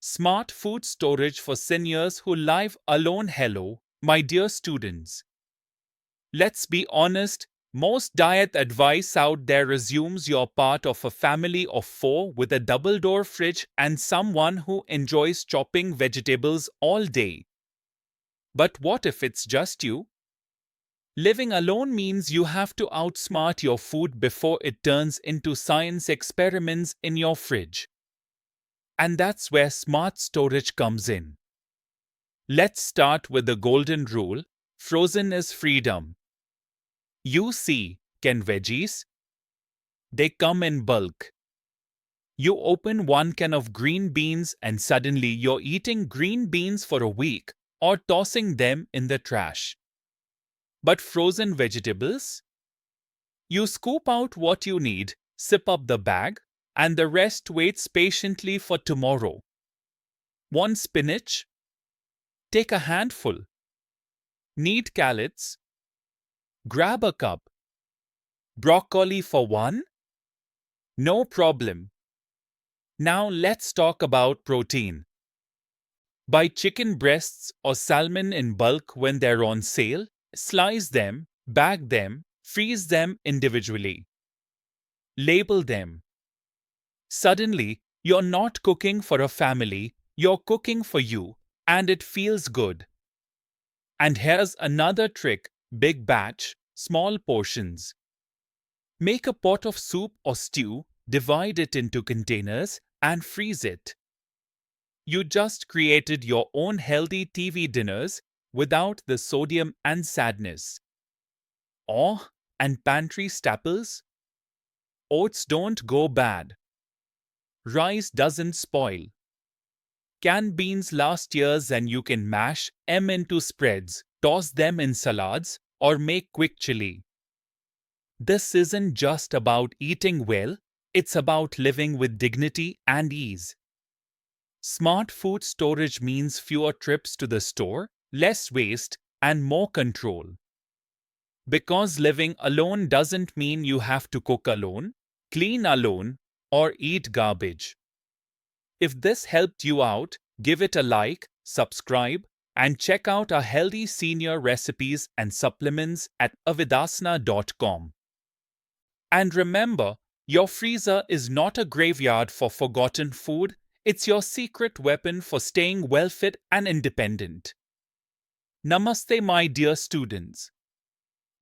Smart food storage for seniors who live alone. Hello, my dear students. Let's be honest, most diet advice out there assumes you're part of a family of four with a double door fridge and someone who enjoys chopping vegetables all day. But what if it's just you? Living alone means you have to outsmart your food before it turns into science experiments in your fridge. And that's where smart storage comes in. Let's start with the golden rule: frozen is freedom. You see, can veggies? They come in bulk. You open one can of green beans and suddenly you're eating green beans for a week or tossing them in the trash. But frozen vegetables? You scoop out what you need, sip up the bag, and the rest waits patiently for tomorrow. Want spinach? Take a handful. Need carrots? Grab a cup. Broccoli for one? No problem. Now let's talk about protein. Buy chicken breasts or salmon in bulk when they're on sale, slice them, bag them, freeze them individually. Label them. Suddenly, you're not cooking for a family, you're cooking for you, and it feels good. And here's another trick: big batch, small portions. Make a pot of soup or stew, divide it into containers, and freeze it. You just created your own healthy TV dinners without the sodium and sadness. Oh, and pantry staples? Oats don't go bad. Rice doesn't spoil. Canned beans last years and you can mash them into spreads, toss them in salads, or make quick chili. This isn't just about eating well, it's about living with dignity and ease. Smart food storage means fewer trips to the store, less waste, and more control. Because living alone doesn't mean you have to cook alone, clean alone, or eat garbage. If this helped you out, give it a like, subscribe, and check out our healthy senior recipes and supplements at avidasana.com. And remember, your freezer is not a graveyard for forgotten food, it's your secret weapon for staying well-fed and independent. Namaste, my dear students.